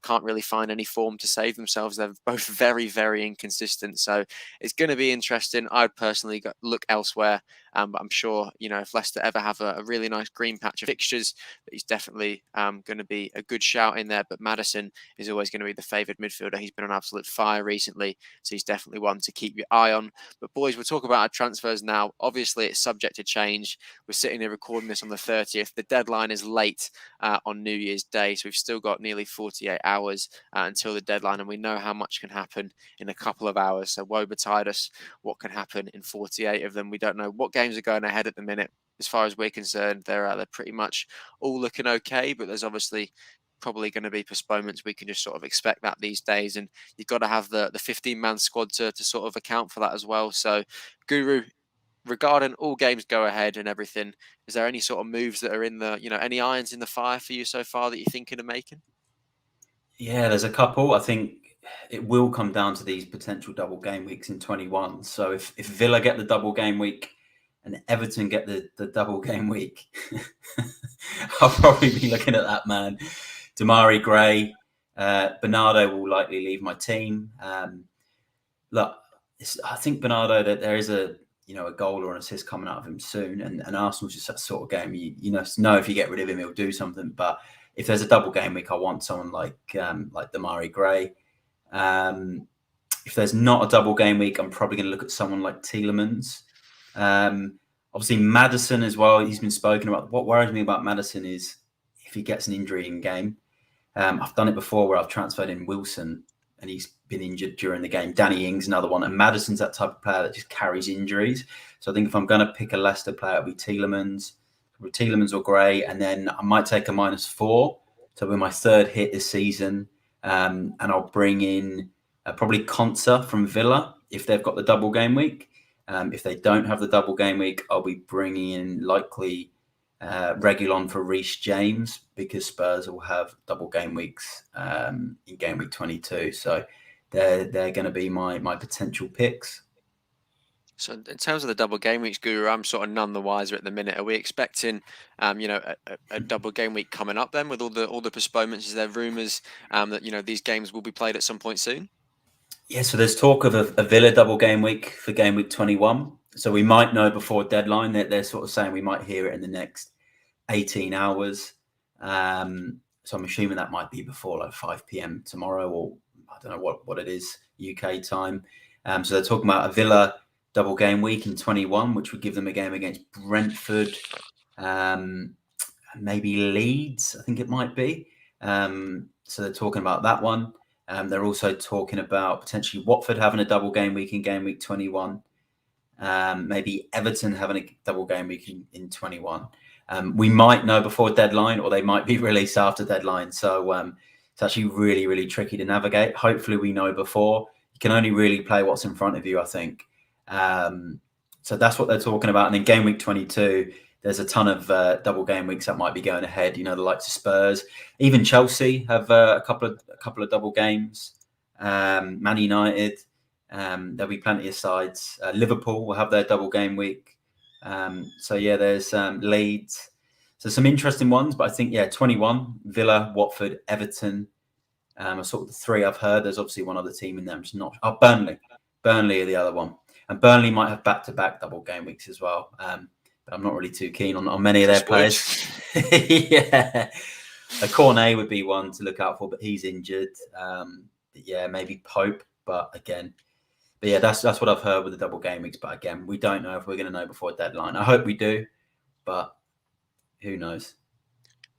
can't really find any form to save themselves. They're both very, very inconsistent. So it's going to be interesting. I'd personally look elsewhere. But I'm sure, if Leicester ever have a really nice green patch of fixtures, that he's definitely going to be a good shout in there. But Maddison is always going to be the favoured midfielder. He's been on absolute fire recently. So he's definitely one to keep your eye on. But boys, we'll talk about our transfers now. Obviously, it's subject to change. We're sitting here recording this on the 30th. The deadline is late on New Year's Day. So we've still got nearly 48 hours until the deadline. And we know how much can happen in a couple of hours. So woe betide us what can happen in 48 of them. We don't know what games are going ahead at the minute. As far as we're concerned, they're pretty much all looking okay. But there's obviously probably going to be postponements. We can just sort of expect that these days. And you've got to have the 15-man squad to sort of account for that as well. So, Guru, regarding all games go ahead and everything, is there any sort of moves that are in the, any irons in the fire for you so far that you're thinking of making? Yeah, there's a couple. I think it will come down to these potential double game weeks in 21. So if Villa get the double game week and Everton get the double game week, I'll probably be looking at that man. Damari Gray, Bernardo will likely leave my team. Look, I think Bernardo, that there is a goal or an assist coming out of him soon, and Arsenal's just that sort of game. You know if you get rid of him, he'll do something. But if there's a double game week, I want someone like Damari Gray. If there's not a double game week, I'm probably going to look at someone like Tielemans. Obviously, Maddison as well. He's been spoken about. What worries me about Maddison is if he gets an injury in game. I've done it before where I've transferred in Wilson and he's been injured during the game. Danny Ings, another one. And Maddison's that type of player that just carries injuries. So I think if I'm going to pick a Leicester player, it'll be Tielemans or Gray. And then I might take a -4. So it'll be my 3rd hit this season. And I'll bring in probably Konsa from Villa if they've got the double game week. If they don't have the double game week, I'll be bringing in likely Reguilon for Reece James because Spurs will have double game weeks in game week 22. So they're going to be my potential picks. So in terms of the double game weeks, Guru, I'm sort of none the wiser at the minute. Are we expecting, a double game week coming up then with all the postponements? Is there rumours that these games will be played at some point soon? Yeah, so there's talk of a Villa double game week for game week 21. So we might know before deadline. They're sort of saying we might hear it in the next 18 hours. So I'm assuming that might be before like 5 p.m. tomorrow, or I don't know what it is UK time. So they're talking about a Villa double game week in 21, which would give them a game against Brentford, maybe Leeds, I think it might be. So they're talking about that one. They're also talking about potentially Watford having a double game week in game week 21. Maybe Everton having a double game week in 21. We might know before deadline, or they might be released after deadline. So it's actually really, really tricky to navigate. Hopefully we know before. You can only really play what's in front of you, I think. So that's what they're talking about. And in game week 22, there's a ton of double game weeks that might be going ahead. You know, the likes of Spurs, even Chelsea have a couple of double games. Man United, there'll be plenty of sides. Liverpool will have their double game week. So yeah, there's Leeds. So some interesting ones, but I think 21, Villa, Watford, Everton. Are sort of the three I've heard. There's obviously one other team in there. I'm just not. Oh, Burnley. Burnley are the other one, and Burnley might have back-to-back double game weeks as well. But I'm not really too keen on many of their players. Yeah, a Cornet would be one to look out for, but he's injured. Maybe Pope, but yeah, that's what I've heard with the double game weeks. But again, we don't know if we're going to know before deadline. I hope we do, but who knows?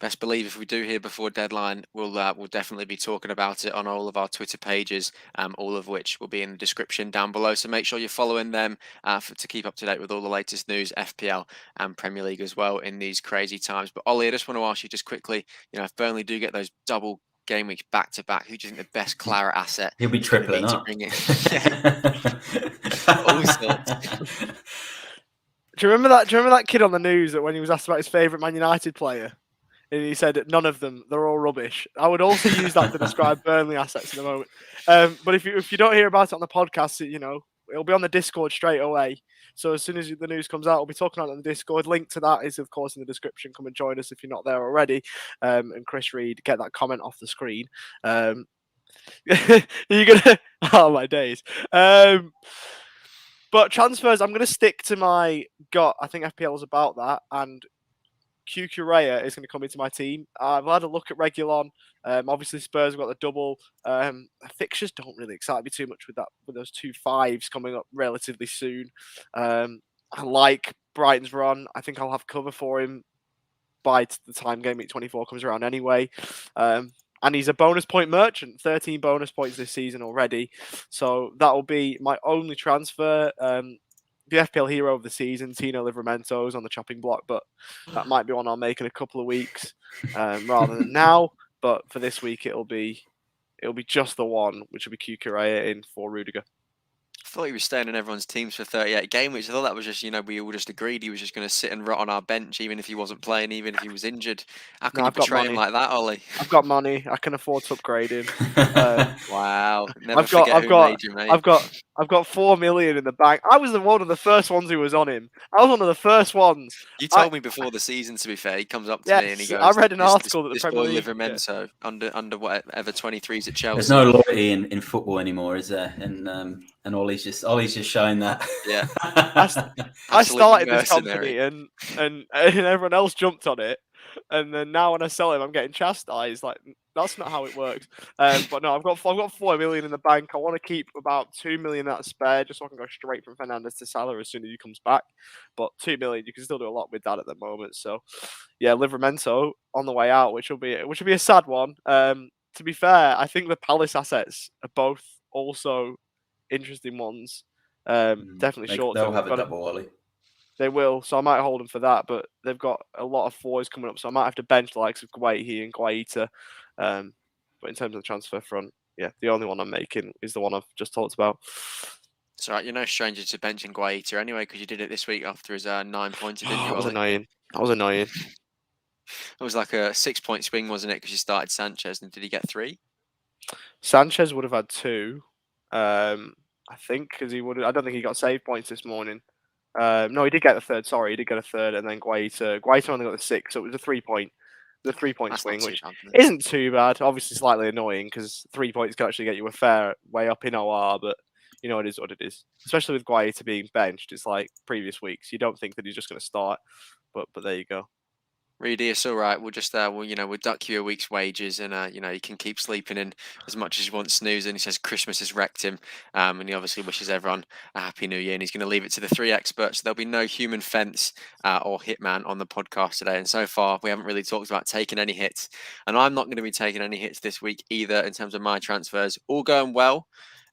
Best believe if we do hear before deadline, we'll definitely be talking about it on all of our Twitter pages, all of which will be in the description down below. So make sure you're following them to keep up to date with all the latest news, FPL and Premier League as well in these crazy times. But Ollie, I just want to ask you just quickly, if Burnley do get those double game weeks back to back, who do you think the best Claret asset? He'll be tripling up. Bring in? All sorts. Do you remember that kid on the news that when he was asked about his favourite Man United player, and he said none of them, they're all rubbish? I would also use that to describe Burnley assets in a moment. But if you don't hear about it on the podcast, it'll be on the Discord straight away. So as soon as the news comes out, we'll be talking about it on the Discord. Link to that is, of course, in the description. Come and join us if you're not there already. And Chris Reed, get that comment off the screen. You're gonna oh my days. But transfers, I'm gonna stick to my gut. I think FPL is about that, and Cucurella is going to come into my team. I've had a look at Reguilon. Obviously, Spurs have got the double. Fixtures don't really excite me too much with those 2 5s coming up relatively soon. I like Brighton's run. I think I'll have cover for him by the time game week 24 comes around anyway. And he's a bonus point merchant, 13 bonus points this season already. So that will be my only transfer. The FPL hero of the season, Tino Livramento, is on the chopping block, but that might be one I'll make in a couple of weeks rather than now. But for this week, it'll be just the one, which will be Cucurella in for Rudiger. I thought he was staying in everyone's teams for 38 game weeks. I thought that was just, we all just agreed he was just going to sit and rot on our bench, even if he wasn't playing, even if he was injured. How can you betray him like that, Ollie? I've got money. I can afford to upgrade him. Wow. Never forget who made you, mate. I've got 4 million in the bank. I was one of the first ones who was on him. I was one of the first ones. You told me before the season, to be fair. He comes up to me and he goes, I read an article that the this Premier boy League Livramento under whatever 23s at Chelsea. There's no loyalty in football anymore, is there? And Ollie's just showing that. Yeah. I started this company and everyone else jumped on it. And then now when I sell him, I'm getting chastised. Like, that's not how it works. But no, I've got 4 million in the bank. I want to keep about 2 million out spare, just so I can go straight from Fernandes to Salah as soon as he comes back. But 2 million, you can still do a lot with that at the moment. So, yeah, Livramento on the way out, which will be a sad one. To be fair, I think the Palace assets are both also interesting ones. Definitely short term. They'll have a double, Ollie. They will, so I might hold them for that. But they've got a lot of fours coming up, so I might have to bench the likes of Guahi and Guaita. But in terms of the transfer front, yeah, the only one I'm making is the one I've just talked about. It's all right, you're no stranger to benching Guaita anyway, because you did it this week after his 9-pointer, didn't you, That was Ollie? annoying. That was annoying. It was like a 6-point swing, wasn't it? Because you started Sanchez, and did he get 3? Sanchez would have had 2, I think, because I don't think he got save points this morning. No, he did get the third. Sorry, he did get a third, and then Guaita only got the 6, so it was a 3-point. The 3-point swing, which isn't too bad. Obviously, slightly annoying because 3 points can actually get you a fair way up in OR, but it is what it is. Especially with Guaita being benched, it's like previous weeks. You don't think that he's just going to start, but there you go. Reedy, it's all right. We'll just, we'll duck you a week's wages, and you can keep sleeping in as much as you want, snoozing. He says Christmas has wrecked him, and he obviously wishes everyone a happy New Year. And he's going to leave it to the three experts. There'll be no human fence or hitman on the podcast today. And so far, we haven't really talked about taking any hits, and I'm not going to be taking any hits this week either in terms of my transfers. All going well.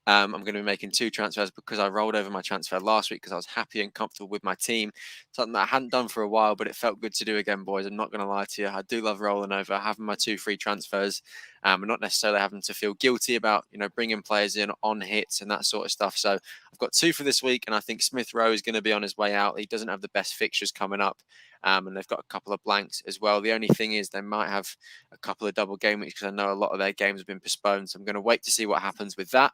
I'm going to be making 2 transfers because I rolled over my transfer last week because I was happy and comfortable with my team. Something that I hadn't done for a while, but it felt good to do again, boys. I'm not going to lie to you. I do love rolling over, having my 2 free transfers, and not necessarily having to feel guilty about, bringing players in on hits and that sort of stuff. So I've got 2 for this week, and I think Smith Rowe is going to be on his way out. He doesn't have the best fixtures coming up, and they've got a couple of blanks as well. The only thing is they might have a couple of double game weeks because I know a lot of their games have been postponed. So I'm going to wait to see what happens with that.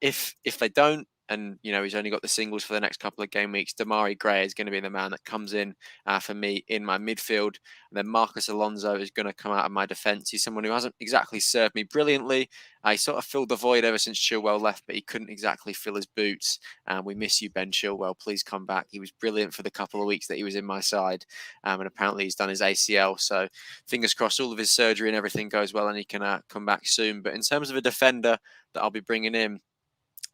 If they don't, and he's only got the singles for the next couple of game weeks, Damari Gray is going to be the man that comes in for me in my midfield. And then Marcus Alonso is going to come out of my defence. He's someone who hasn't exactly served me brilliantly. He sort of filled the void ever since Chilwell left, but he couldn't exactly fill his boots. We miss you, Ben Chilwell. Please come back. He was brilliant for the couple of weeks that he was in my side, and apparently he's done his ACL. So fingers crossed, all of his surgery and everything goes well, and he can come back soon. But in terms of a defender that I'll be bringing in,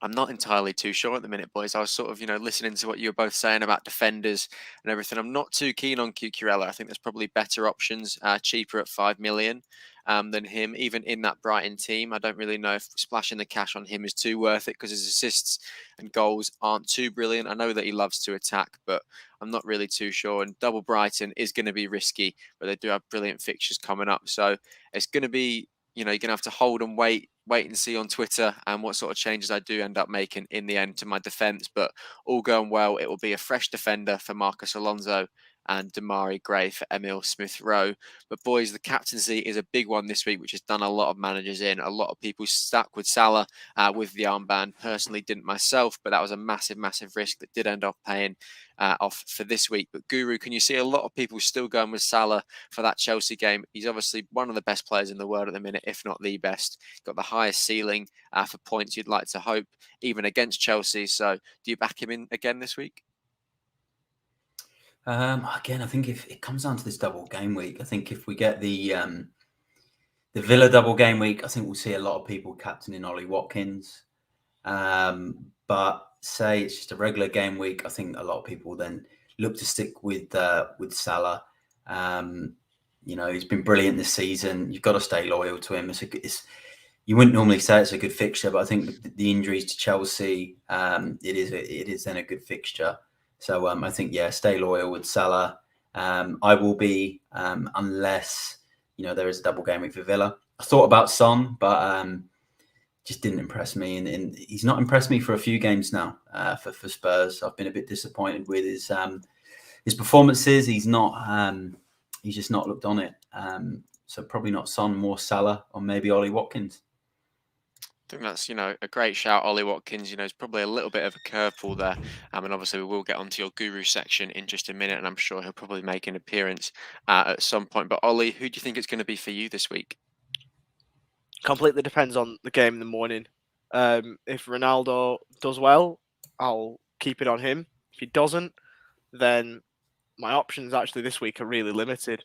I'm not entirely too sure at the minute, boys. I was sort of, listening to what you were both saying about defenders and everything. I'm not too keen on Cucurella. I think there's probably better options, cheaper at 5 million than him, even in that Brighton team. I don't really know if splashing the cash on him is too worth it because his assists and goals aren't too brilliant. I know that he loves to attack, but I'm not really too sure. And double Brighton is going to be risky, but they do have brilliant fixtures coming up. So it's going to be, you're going to have to hold and wait and see on Twitter and what sort of changes I do end up making in the end to my defence. But all going well, it will be a fresh defender for Marcus Alonso and Damari Gray for Emil Smith Rowe. But boys, the captaincy is a big one this week, which has done a lot of managers in. A lot of people stuck with Salah with the armband. Personally, didn't myself, but that was a massive, massive risk that did end up paying off for this week. But Guru, can you see a lot of people still going with Salah for that Chelsea game? He's obviously one of the best players in the world at the minute, if not the best. He's got the highest ceiling for points you'd like to hope, even against Chelsea. So do you back him in again this week? Again, I think if it comes down to this double game week, I think if we get the Villa double game week, I think we'll see a lot of people captaining Ollie Watkins. But say it's just a regular game week, I think a lot of people then look to stick with Salah. He's been brilliant this season. You've got to stay loyal to him. You wouldn't normally say it's a good fixture, but I think with the injuries to Chelsea, it is then a good fixture. So I think, stay loyal with Salah. I will be, unless, there is a double game week for Villa. I thought about Son, but just didn't impress me. And he's not impressed me for a few games now for Spurs. I've been a bit disappointed with his performances. He's just not looked on it. So probably not Son, more Salah, or maybe Ollie Watkins. I think that's, a great shout, Ollie Watkins. It's probably a little bit of a curveball there. And obviously we will get onto your guru section in just a minute, and I'm sure he'll probably make an appearance at some point. But Ollie, who do you think it's going to be for you this week? Completely depends on the game in the morning. If Ronaldo does well, I'll keep it on him. If he doesn't, then my options actually this week are really limited.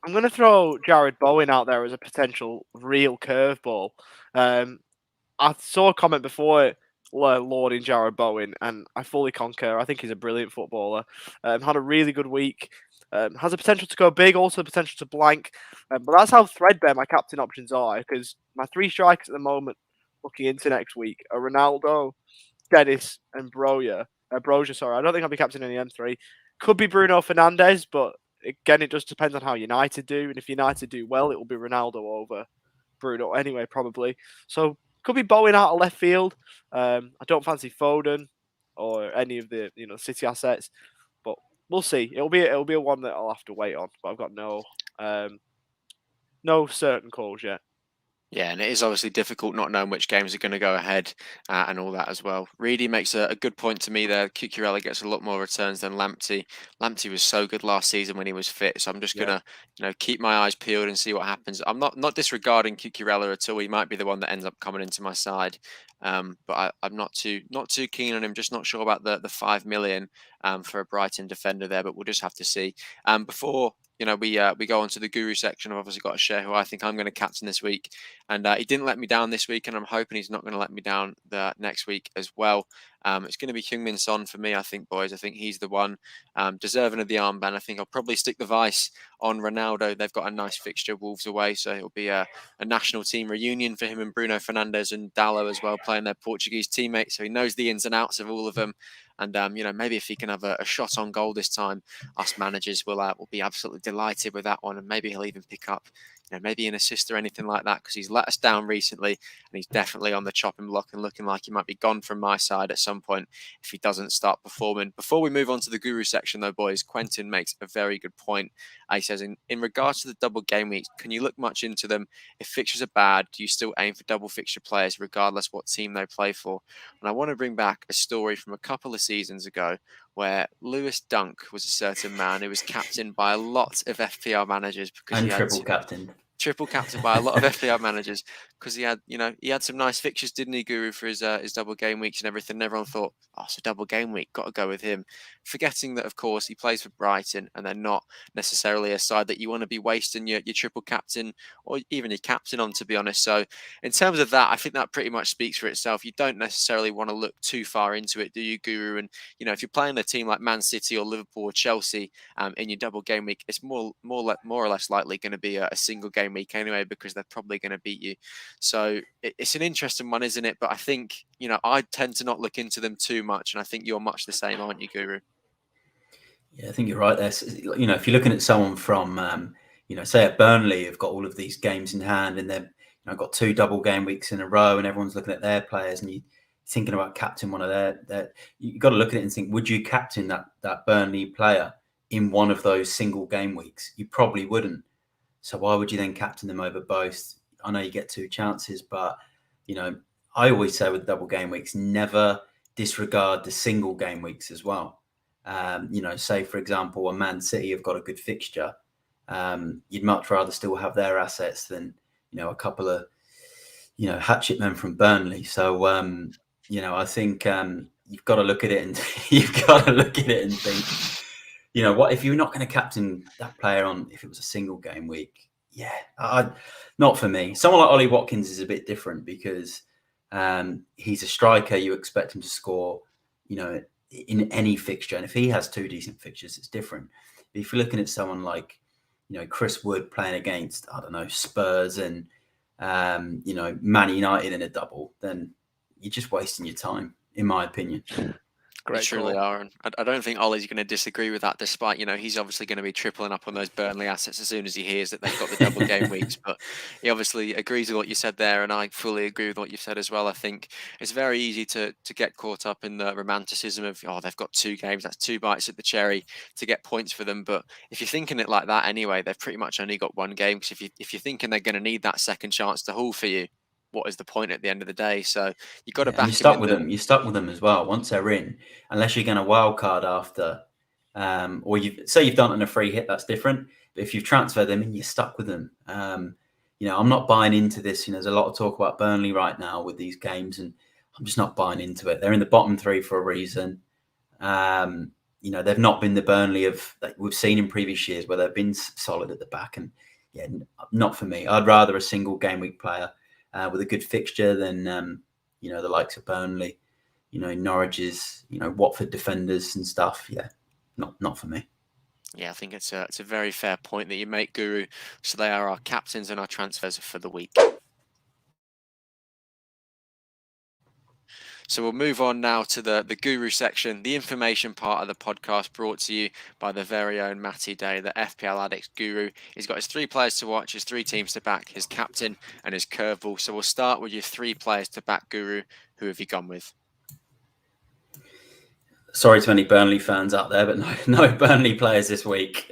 I'm going to throw Jared Bowen out there as a potential real curveball. I saw a comment before lauding Jared Bowen, and I fully concur. I think he's a brilliant footballer. Had a really good week. Has the potential to go big, also the potential to blank. But that's how threadbare my captain options are, because my 3 strikers at the moment, looking into next week, are Ronaldo, Dennis, and Broja. Sorry. I don't think I'll be captaining any M3. Could be Bruno Fernandes, but again, it just depends on how United do. And if United do well, it will be Ronaldo over Bruno anyway, probably. So could be Bowen out of left field. I don't fancy Foden or any of the City assets, but we'll see. It'll be a one that I'll have to wait on. But I've got no certain calls yet. Yeah, and it is obviously difficult not knowing which games are going to go ahead and all that as well. Reedy makes a good point to me there. Cucurella gets a lot more returns than Lamptey. Lamptey was so good last season when he was fit, so I'm just gonna, keep my eyes peeled and see what happens. I'm not disregarding Cucurella at all. He might be the one that ends up coming into my side, but I'm not too keen on him. Just not sure about the 5 million for a Brighton defender there, but we'll just have to see. Before we go on to the guru section, I've obviously got to share who I think I'm going to captain this week. And he didn't let me down this week, and I'm hoping he's not going to let me down the next week as well. It's going to be Heung-min Son for me, I think, boys. I think he's the one deserving of the armband. I think I'll probably stick the vice on Ronaldo. They've got a nice fixture, Wolves away, so it'll be a national team reunion for him and Bruno Fernandes and Dallo as well, playing their Portuguese teammates. So he knows the ins and outs of all of them. And maybe if he can have a shot on goal this time, us managers will be absolutely delighted with that one, and maybe he'll even pick up maybe an assist or anything like that, because he's let us down recently and he's definitely on the chopping block and looking like he might be gone from my side at some point if he doesn't start performing. Before we move on to the guru section though, boys, Quentin makes a very good point. He says, in regards to the double game weeks, can you look much into them? If fixtures are bad, do you still aim for double fixture players regardless what team they play for? And I want to bring back a story from a couple of seasons ago where Lewis Dunk was a certain man who was captained by a lot of FPL managers because and he had triple captain by a lot of FPL managers because he had some nice fixtures, didn't he, Guru, for his double game weeks and everything. And everyone thought, oh, it's a double game week, got to go with him, forgetting that of course he plays for Brighton and they're not necessarily a side that you want to be wasting your triple captain or even your captain on, to be honest. So in terms of that, I think that pretty much speaks for itself. You don't necessarily want to look too far into it, do you, Guru? And if you're playing a team like Man City or Liverpool or Chelsea in your double game week, it's more or less likely going to be a single game week anyway, because they're probably going to beat you. So it's an interesting one, isn't it? But I think I tend to not look into them too much, and I think you're much the same, aren't you, Guru? Yeah, I think you're right there. If you're looking at someone from say at Burnley, have got all of these games in hand, and they've got 2 double game weeks in a row, and everyone's looking at their players, and you're thinking about captain one of their. You've got to look at it and think, would you captain that Burnley player in one of those single game weeks? You probably wouldn't. So why would you then captain them over both? I know you get 2 chances, but I always say with double game weeks, never disregard the single game weeks as well. Say for example, a Man City have got a good fixture. You'd much rather still have their assets than a couple of hatchet men from Burnley. So I think you've got to look at it and think, what if you're not going to captain that player on if it was a single game week? Yeah, not for me. Someone like Ollie Watkins is a bit different because he's a striker. You expect him to score, in any fixture, and if he has 2 decent fixtures, it's different. But if you're looking at someone like Chris Wood playing against, I don't know, Spurs and Man United in a double, then you're just wasting your time, in my opinion. They truly are, and I don't think Ollie's going to disagree with that. Despite he's obviously going to be tripling up on those Burnley assets as soon as he hears that they've got the double game weeks. But he obviously agrees with what you said there, and I fully agree with what you said as well. I think it's very easy to get caught up in the romanticism of they've got 2 games, that's 2 bites at the cherry to get points for them. But if you're thinking it like that anyway, they've pretty much only got 1 game. Because if you're thinking they're going to need that second chance to haul for you, what is the point at the end of the day? So you've got to back. You're stuck with them. You're stuck with them as well once they're in, unless you're going to wild card after, or you've done it on a free hit. That's different. But if you've transferred them in, you're stuck with them. I'm not buying into this. There's a lot of talk about Burnley right now with these games, and I'm just not buying into it. They're in the bottom 3 for a reason. They've not been the Burnley that we've seen in previous years where they've been solid at the back, and not for me. I'd rather a single game week player with a good fixture than the likes of Burnley, Norwich's, Watford defenders and stuff. Yeah, not for me. Yeah, I think it's a very fair point that you make, Guru. So they are our captains and our transfers for the week. So we'll move on now to the guru section, the information part of the podcast, brought to you by the very own Matty Day, the FPL Addicts guru. He's got his 3 players to watch, his 3 teams to back, his captain and his curveball. So we'll start with your 3 players to back, Guru. Who have you gone with? Sorry to any Burnley fans out there, but no Burnley players this week.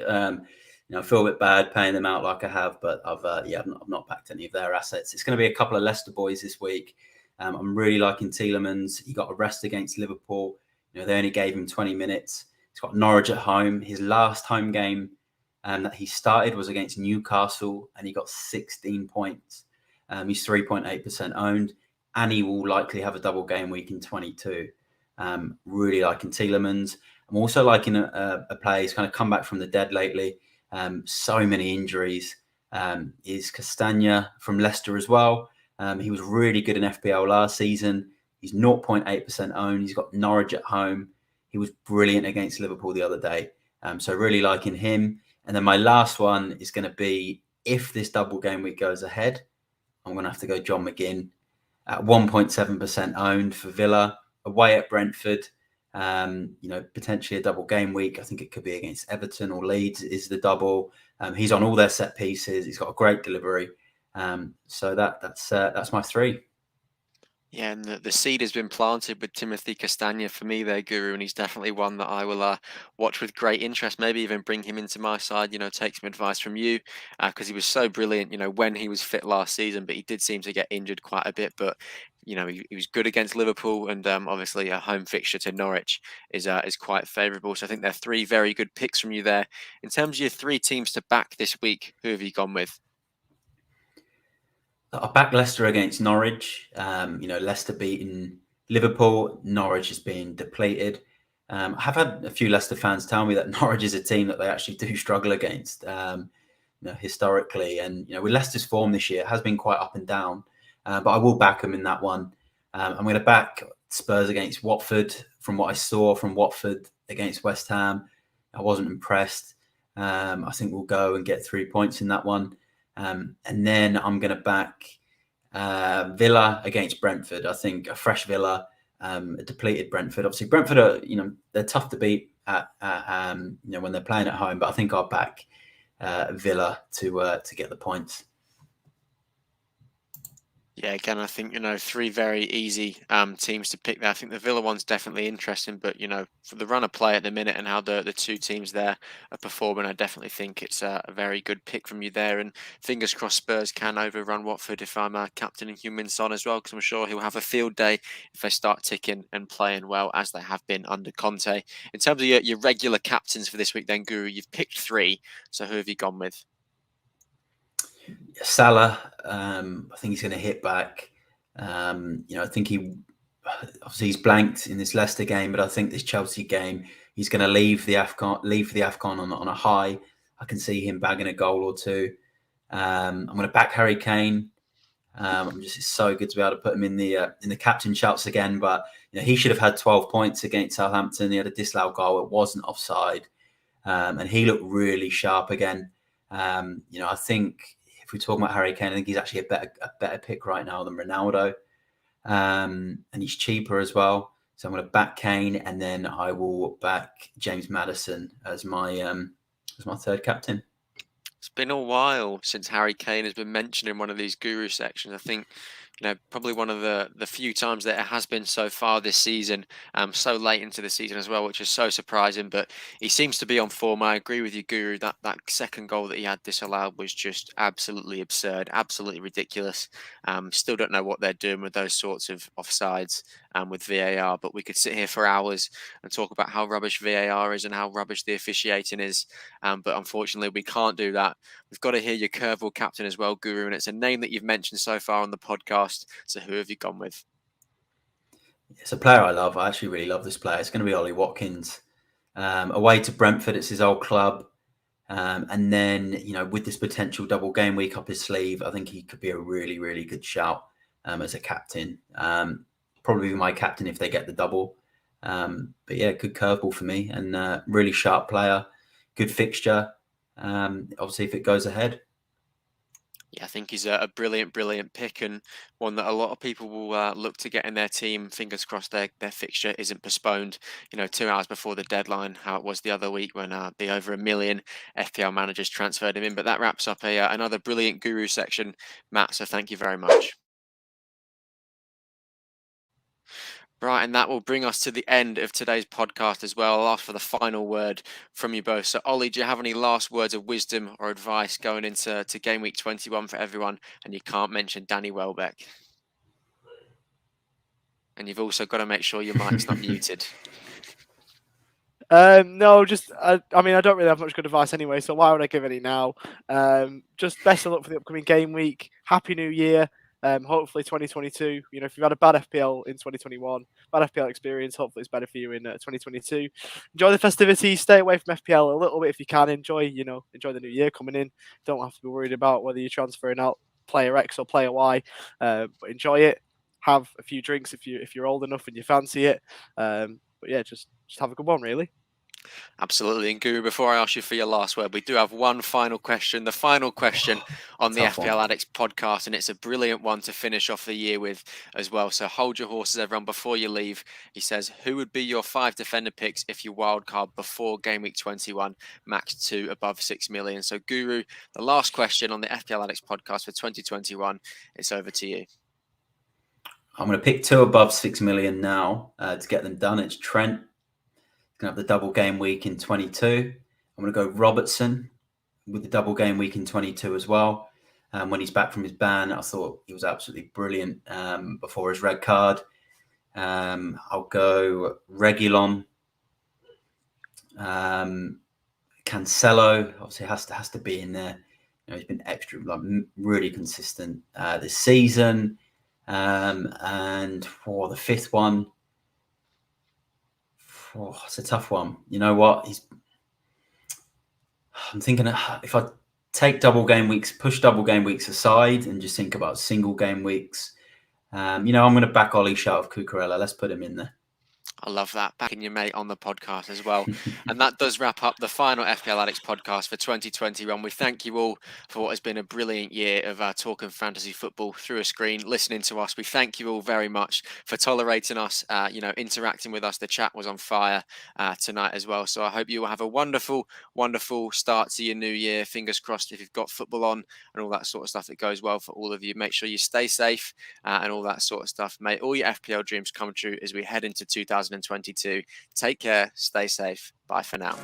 I feel a bit bad paying them out like I have, but I've not backed any of their assets. It's going to be a couple of Leicester boys this week. I'm really liking Tielemans. He got a rest against Liverpool. They only gave him 20 minutes. He's got Norwich at home. His last home game that he started was against Newcastle, and he got 16 points. He's 3.8% owned, and he will likely have a double game week in 22. Really liking Tielemans. I'm also liking a player who's kind of come back from the dead lately. So many injuries. Is Castagna from Leicester as well. He was really good in FPL last season. He's 0.8% owned. He's got Norwich at home. He was brilliant against Liverpool the other day. So really liking him. And then my last one is going to be, if this double game week goes ahead, I'm going to have to go John McGinn at 1.7% owned for Villa, away at Brentford. Potentially a double game week. I think it could be against Everton or Leeds is the double. He's on all their set pieces. He's got a great delivery. So that's my three. Yeah, and the seed has been planted with Timothy Castagna for me there, Guru, and he's definitely one that I will watch with great interest. Maybe even bring him into my side, take some advice from you, because he was so brilliant, when he was fit last season, but he did seem to get injured quite a bit. But, he was good against Liverpool, and obviously a home fixture to Norwich is quite favourable. So I think they're three very good picks from you there. In terms of your three teams to back this week, who have you gone with? I back Leicester against Norwich. Leicester beating Liverpool. Norwich is being depleted. I have had a few Leicester fans tell me that Norwich is a team that they actually do struggle against, historically. And with Leicester's form this year, it has been quite up and down. But I will back them in that one. I'm going to back Spurs against Watford. From what I saw from Watford against West Ham, I wasn't impressed. I think we'll go and get 3 points in that one. And then I'm going to back Villa against Brentford. I think a fresh Villa, a depleted Brentford. Obviously, Brentford are, they're tough to beat when they're playing at home. But I think I'll back Villa to get the points. Yeah, again, I think, three very easy teams to pick there. I think the Villa one's definitely interesting, but, for the run of play at the minute and how the two teams there are performing, I definitely think it's a very good pick from you there. And fingers crossed Spurs can overrun Watford if I'm captaining Heung-min Son as well, because I'm sure he'll have a field day if they start ticking and playing well as they have been under Conte. In terms of your regular captains for this week then, Guru, you've picked three. So who have you gone with? Salah, I think he's going to hit back. I think he's blanked in this Leicester game, but I think this Chelsea game, he's going to leave the AFCON on a high. I can see him bagging a goal or two. I'm going to back Harry Kane. It's so good to be able to put him in the captain shouts again. But he should have had 12 points against Southampton. He had a disallowed goal. It wasn't offside, and he looked really sharp again. I think if we're talking about Harry Kane, I think he's actually a better pick right now than Ronaldo, and he's cheaper as well. So I'm going to back Kane, and then I will back James Maddison as my third captain. It's been a while since Harry Kane has been mentioned in one of these guru sections. I think, probably one of the few times that it has been so far this season, so late into the season as well, which is so surprising. But he seems to be on form. I agree with you, Guru. That second goal that he had disallowed was just absolutely absurd, absolutely ridiculous. Still don't know what they're doing with those sorts of offsides with VAR. But we could sit here for hours and talk about how rubbish VAR is and how rubbish the officiating is. But unfortunately, we can't do that. We've got to hear your curveball captain as well, Guru, and it's a name that you've mentioned so far on the podcast. So who have you gone with? It's a player I love. I actually really love this player. It's going to be Ollie Watkins. Away to Brentford, it's his old club. And then, with this potential double game week up his sleeve, I think he could be a really, really good shout as a captain. Probably my captain if they get the double. But yeah, good curveball for me and really sharp player, good fixture. Obviously, if it goes ahead. Yeah, I think he's a brilliant, brilliant pick and one that a lot of people will look to get in their team. Fingers crossed their fixture isn't postponed, 2 hours before the deadline, how it was the other week when the over 1 million FPL managers transferred him in. But that wraps up another brilliant guru section, Matt. So thank you very much. Right, and that will bring us to the end of today's podcast as well. I'll ask for the final word from you both. So, Ollie, do you have any last words of wisdom or advice going into game week 21 for everyone? And you can't mention Danny Welbeck. And you've also got to make sure your mic's not muted. No, just I mean, I don't really have much good advice anyway, so why would I give any now? Just best of luck for the upcoming game week. Happy New Year. Hopefully 2022. You know, if you've had a bad FPL in 2021, bad FPL experience, hopefully it's better for you in 2022. Enjoy the festivities. Stay away from FPL a little bit if you can. Enjoy the new year coming in. Don't have to be worried about whether you're transferring out player X or player Y. But enjoy it. Have a few drinks if you're old enough and you fancy it. But yeah, just have a good one, really. Absolutely. And Guru, before I ask you for your last word, we do have one final question. The final question on the FPL Addicts podcast, and it's a brilliant one to finish off the year with as well. So hold your horses, everyone, before you leave. He says, who would be your 5 defender picks if you wildcard before game week 21, max 2 above 6 million? So Guru, the last question on the FPL Addicts podcast for 2021, it's over to you. I'm going to pick 2 above 6 million now to get them done. It's Trent. Going to have the double game week in 22. I'm going to go Robertson with the double game week in 22 as well. When he's back from his ban, I thought he was absolutely brilliant before his red card. I'll go Reguilon. Cancelo obviously has to be in there. You know, he's been extra, really consistent this season. And for the 5th one, it's a tough one. You know what? I'm thinking if I take double game weeks, push double game weeks aside and just think about single game weeks, I'm going to back Ollie Shout of Cucurella. Let's put him in there. I love that. Backing your mate on the podcast as well. And that does wrap up the final FPL Addicts podcast for 2021. We thank you all for what has been a brilliant year of talking fantasy football through a screen, listening to us. We thank you all very much for tolerating us, interacting with us. The chat was on fire tonight as well. So I hope you will have a wonderful, wonderful start to your new year. Fingers crossed if you've got football on and all that sort of stuff that goes well for all of you. Make sure you stay safe and all that sort of stuff. May all your FPL dreams come true as we head into 2022. Take care, stay safe. Bye for now.